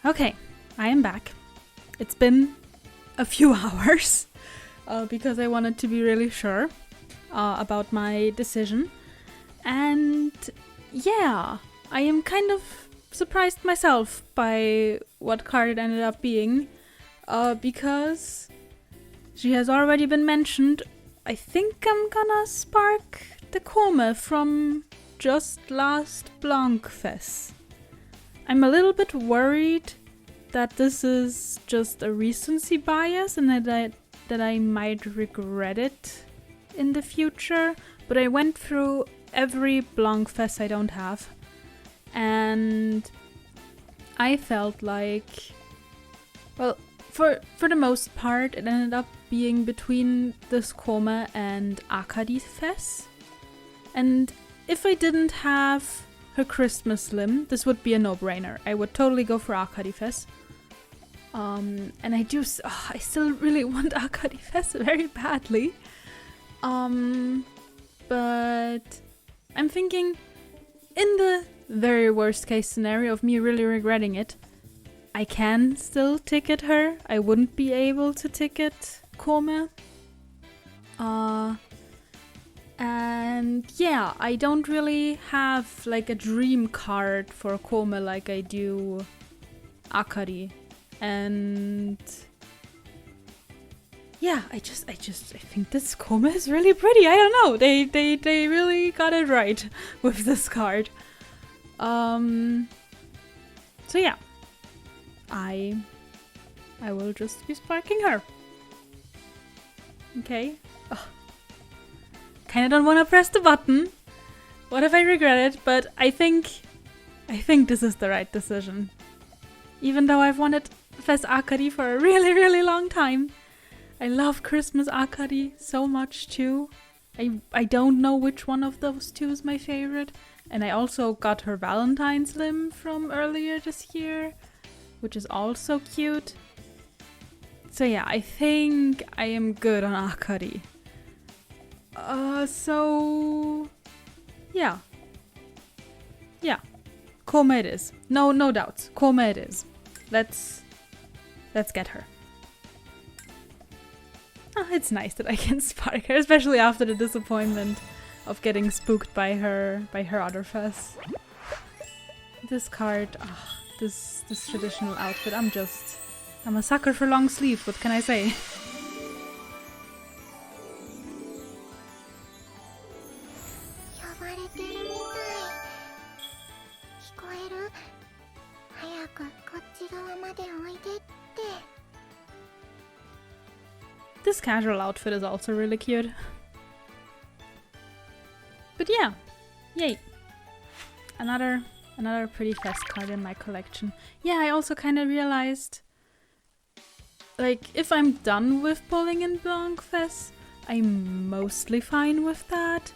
Okay, I am back. It's been a few hours because I wanted to be really sure about my decision. And yeah, I am kind of surprised myself by what card it ended up being because she has already been mentioned. I think I'm gonna spark the Kome from just last Blancfest. I'm a little bit worried that this is just a recency bias and that I might regret it in the future, but I went through every Blancfest I don't have and I felt like, well, for the most part it ended up being between this Kome and Akadi Fest, and if I didn't have her Christmas limb, this would be a no-brainer. I would totally go for Akadi Fest. And I still really want Akadi Fest very badly. But I'm thinking, in the very worst case scenario of me really regretting it, I can still ticket her. I wouldn't be able to ticket Kome. And yeah, I don't really have like a dream card for Kome like I do Akari. And yeah, I think this Kome is really pretty. I don't know. They really got it right with this card. So yeah, I will just be sparking her. Okay. Kinda don't want to press the button. What if I regret it? But I think this is the right decision. Even though I've wanted Fest Akari for a really, really long time. I love Christmas Akari so much too. I don't know which one of those two is my favorite. And I also got her Valentine's limb from earlier this year, which is also cute. So yeah, I think I am good on Akari. So yeah. Yeah. Kome it is. No doubts. Kome it is. Let's get her. Oh, it's nice that I can spark her, especially after the disappointment of getting spooked by her other fest. This card, this traditional outfit, I'm a sucker for long sleeves, what can I say? This casual outfit is also really cute. But yeah, yay. Another pretty fest card in my collection. Yeah, I also kind of realized, like, if I'm done with pulling in Blanc Fest, I'm mostly fine with that.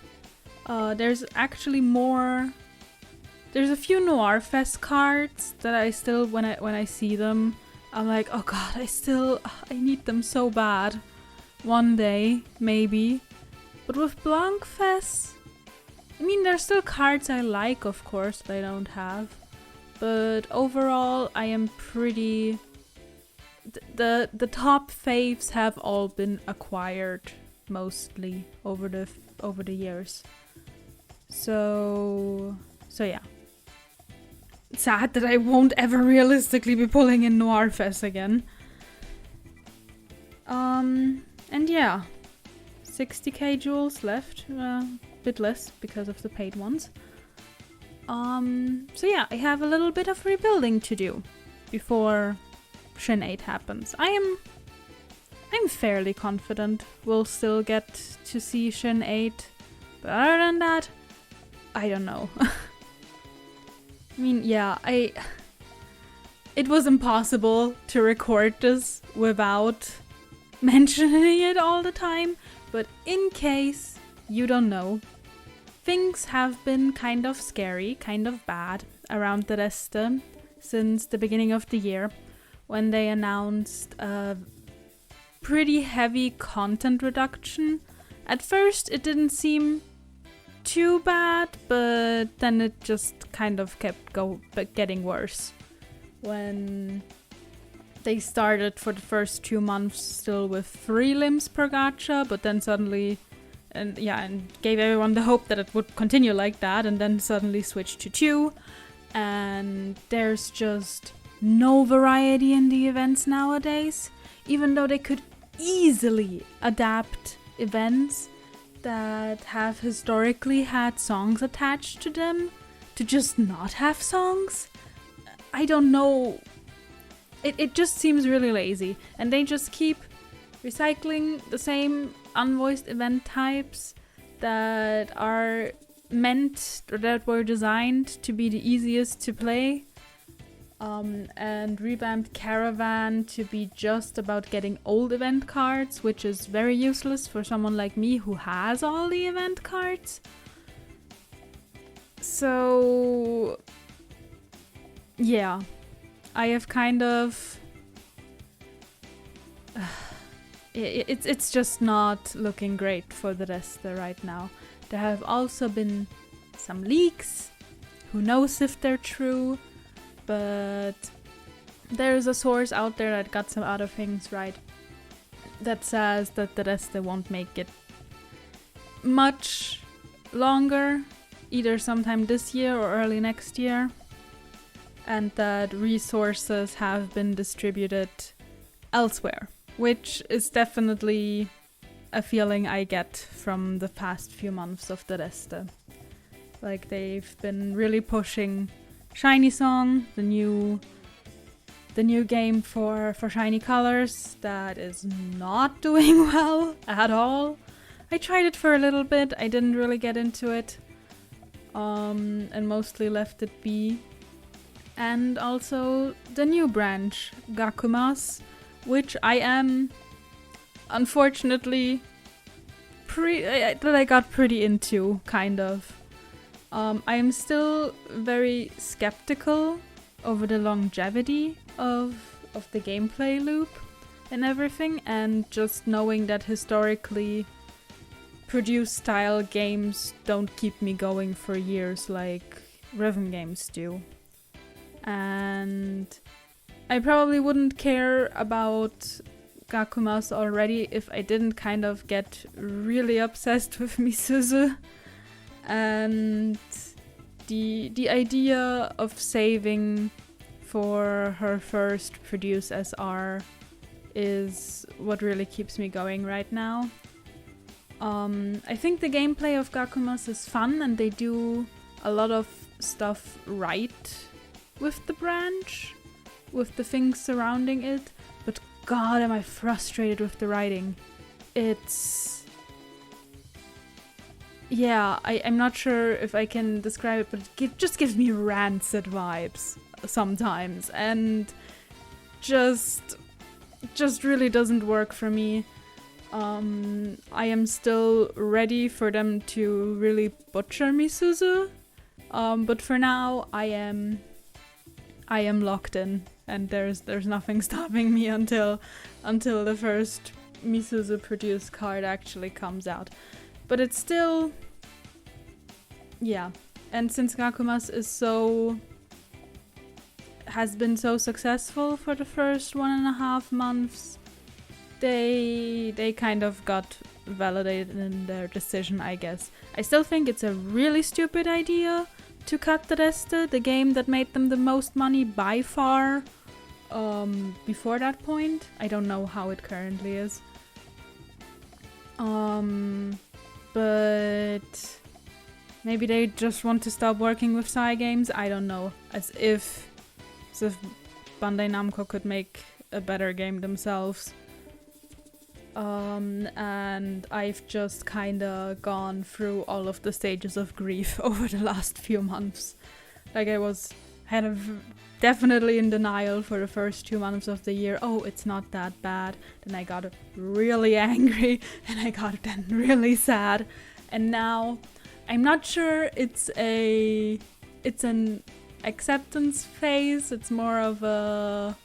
There's actually more. There's a few Noir Fest cards that I still, when I see them, I'm like, oh god, I need them so bad. One day, maybe. But with Blanc Fest, I mean, there's still cards I like, of course, that I don't have. But overall, I am pretty... The top faves have all been acquired, mostly, over the years. So yeah. It's sad that I won't ever realistically be pulling in Noir Fest again. And yeah, 60k jewels left, a bit less because of the paid ones. So yeah, I have a little bit of rebuilding to do before Shin 8 happens. I'm fairly confident we'll still get to see Shin 8, but other than that, I don't know. I mean, yeah, it was impossible to record this without mentioning it all the time, but in case you don't know, things have been kind of scary, kind of bad around Deresute since the beginning of the year, when they announced a pretty heavy content reduction. At first it didn't seem too bad, but then it just kind of kept getting worse. When they started for the first 2 months still with 3 limbs per gacha, but then suddenly, and gave everyone the hope that it would continue like that, and then suddenly switched to 2, and there's just no variety in the events nowadays, even though they could easily adapt events that have historically had songs attached to them to just not have songs. I don't know. It just seems really lazy, and they just keep recycling the same unvoiced event types that are meant or that were designed to be the easiest to play, and revamped Caravan to be just about getting old event cards, which is very useless for someone like me who has all the event cards. So yeah, I have kind of... it's just not looking great for the Deresute right now. There have also been some leaks. Who knows if they're true? But there's a source out there that got some other things right that says that the Deresute won't make it much longer, either sometime this year or early next year, and that resources have been distributed elsewhere, which is definitely a feeling I get from the past few months of Deresute. Like, they've been really pushing Shiny Song, the new game for shiny colors that is not doing well at all. I tried it for a little bit, I didn't really get into it, and mostly left it be. And also the new branch, Gakumas, which I am unfortunately that I got pretty into, kind of. I am still very skeptical over the longevity of the gameplay loop and everything, and just knowing that historically produced style games don't keep me going for years like rhythm games do. And I probably wouldn't care about Gakumas already if I didn't kind of get really obsessed with Misuzu. And the idea of saving for her first Produce SR is what really keeps me going right now. I think the gameplay of Gakumas is fun, and they do a lot of stuff right with the branch, with the things surrounding it, but god am I frustrated with the writing. It's... yeah, I'm not sure if I can describe it, but it just gives me rancid vibes sometimes, and just really doesn't work for me. I am still ready for them to really butcher Misuzu, but for now I am locked in, and there's nothing stopping me until the first Misuzu produced card actually comes out. But it's still, yeah. And since Gakumas has been so successful for the first 1.5 months, they kind of got validated in their decision, I guess. I still think it's a really stupid idea to cut Deresute, the game that made them the most money by far, before that point. I don't know how it currently is. But maybe they just want to stop working with Sai games, I don't know. As if Bandai Namco could make a better game themselves. And I've just kinda gone through all of the stages of grief over the last few months. Like, definitely in denial for the first 2 months of the year. Oh, it's not that bad. Then I got really angry, and I got then really sad. And now I'm not sure it's an acceptance phase. It's more of a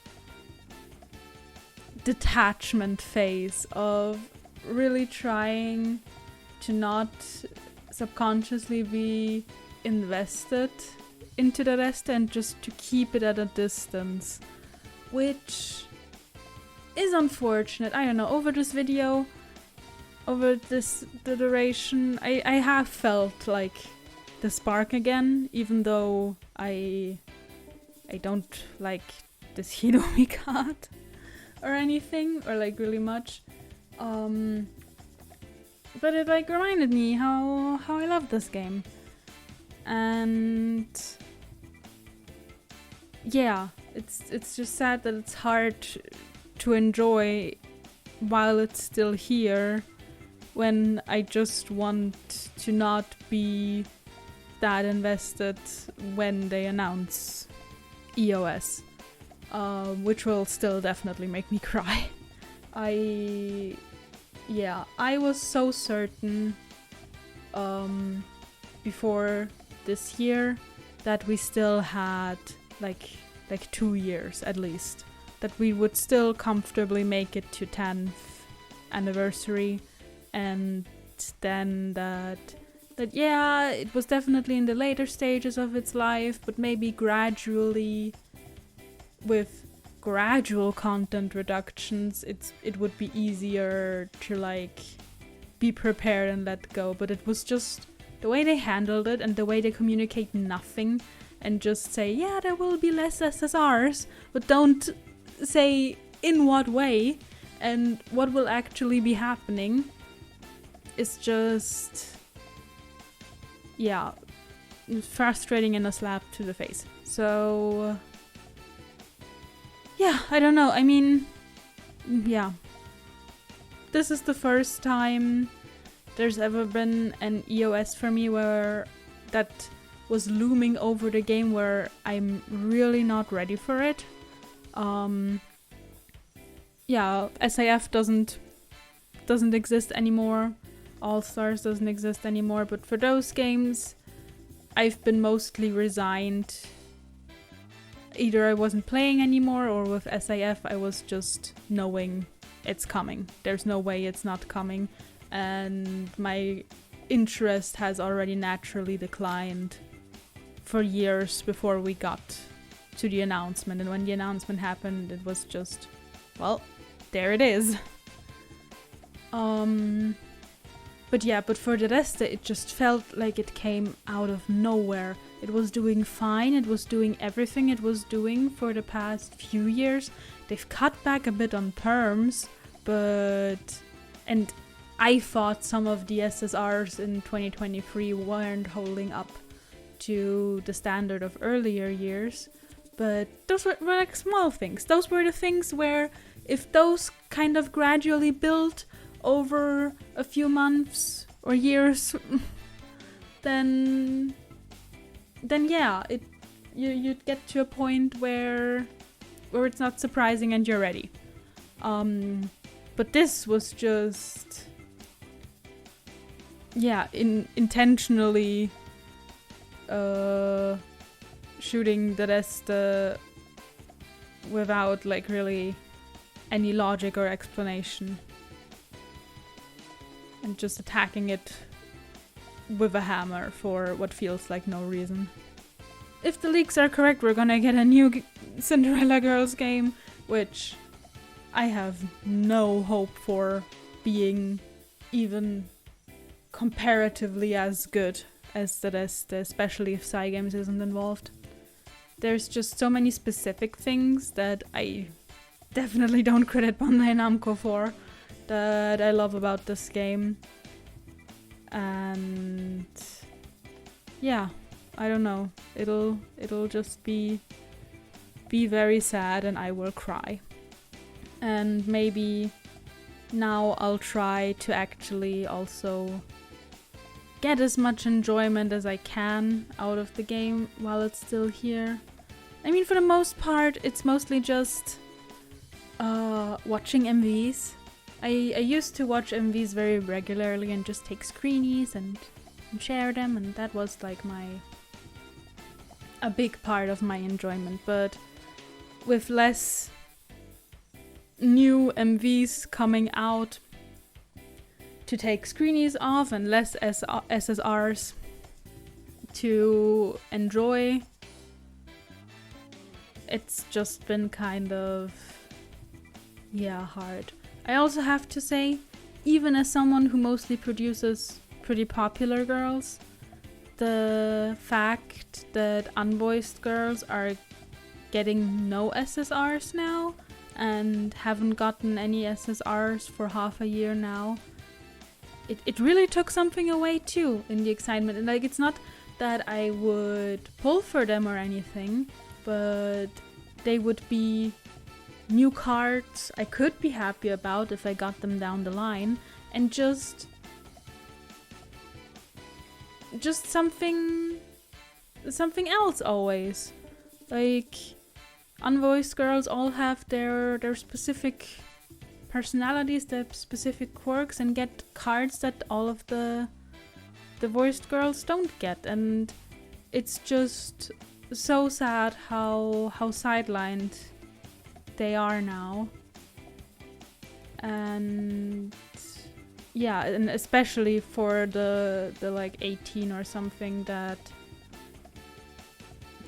detachment phase of really trying to not subconsciously be invested into the rest and just to keep it at a distance, which is unfortunate. I don't know, over this video, over the duration, I have felt like the spark again, even though I don't like this Hiromi card or anything, or like really much. But it like reminded me how I love this game. And yeah, it's just sad that it's hard to enjoy while it's still here, when I just want to not be that invested when they announce EOS, which will still definitely make me cry. I was so certain before this year that we still had like 2 years at least, that we would still comfortably make it to 10th anniversary, and then that yeah, it was definitely in the later stages of its life, but maybe gradually, with gradual content reductions, it would be easier to like be prepared and let go. But it was just the way they handled it and the way they communicate nothing and just say, yeah, there will be less SSRs, but don't say in what way and what will actually be happening is just, yeah, frustrating and a slap to the face. So, yeah, I don't know. I mean, yeah. This is the first time there's ever been an EOS for me where that was looming over the game where I'm really not ready for it. Yeah, SAF doesn't exist anymore. All Stars doesn't exist anymore, but for those games, I've been mostly resigned. Either I wasn't playing anymore, or with SAF I was just knowing it's coming. There's no way it's not coming, and my interest has already naturally declined for years before we got to the announcement. And when the announcement happened, it was just, well, there it is. But for Deresute, it just felt like it came out of nowhere. It was doing fine, it was doing everything it was doing for the past few years. They've cut back a bit on perms, and I thought some of the SSRs in 2023 weren't holding up to the standard of earlier years, but those were like small things. Those were the things where if those kind of gradually built over a few months or years, then yeah, you'd get to a point where it's not surprising and you're ready. But this was just, yeah, intentionally shooting the rest without like really any logic or explanation, and just attacking it with a hammer for what feels like no reason. If the leaks are correct, we're gonna get a new Cinderella Girls game, which I have no hope for being even comparatively as good as the rest, especially if Cygames isn't involved. There's just so many specific things that I definitely don't credit Bandai Namco for that I love about this game. And yeah, I don't know. It'll just be very sad and I will cry. And maybe now I'll try to actually also get as much enjoyment as I can out of the game while it's still here. I mean, for the most part, it's mostly just watching MVs. I used to watch MVs very regularly and just take screenies and share them, and that was like a big part of my enjoyment. But with less new MVs coming out to take screenies off and less SSRs to enjoy, it's just been kind of, yeah, hard. I also have to say, even as someone who mostly produces pretty popular girls, the fact that unvoiced girls are getting no SSRs now and haven't gotten any SSRs for half a year now, it really took something away too in the excitement. And like, it's not that I would pull for them or anything, but they would be new cards I could be happy about if I got them down the line, and just something else always. Like, unvoiced girls all have their specific personalities, their specific quirks, and get cards that all of the voiced girls don't get. And it's just so sad how sidelined they are now. And yeah, and especially for the like 18 or something that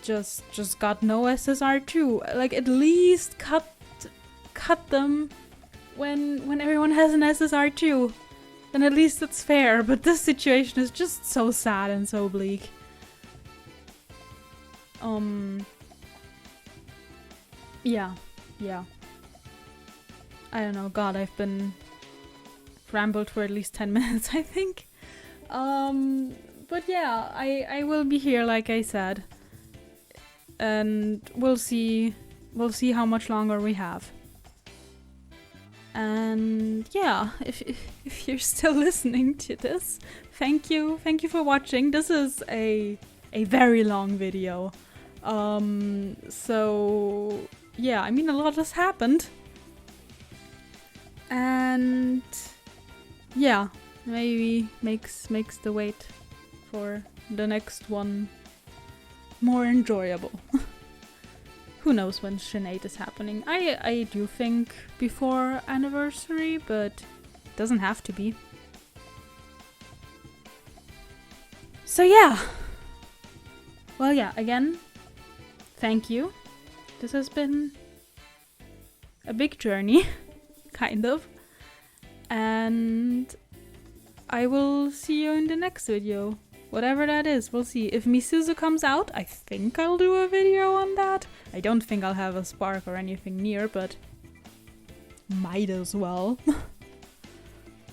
just got no SSR too. Like, at least cut them when everyone has an SSR too. then at least it's fair. But this situation is just so sad and so bleak. Yeah. I don't know, god, I've been rambled for at least 10 minutes, I think. But yeah, I will be here, like I said. And we'll see how much longer we have. And yeah, if you're still listening to this, thank you for watching. This is a very long video. So yeah, I mean, a lot has happened. And yeah, maybe makes the wait for the next one more enjoyable. Who knows when Sinead is happening? I do think before anniversary, but it doesn't have to be. So yeah. Well, yeah, again, thank you. This has been a big journey, kind of. And I will see you in the next video. Whatever that is, we'll see. If Misuzu comes out, I think I'll do a video on that. I don't think I'll have a spark or anything near, but might as well.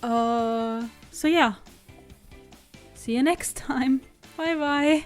So yeah. See you next time. Bye bye.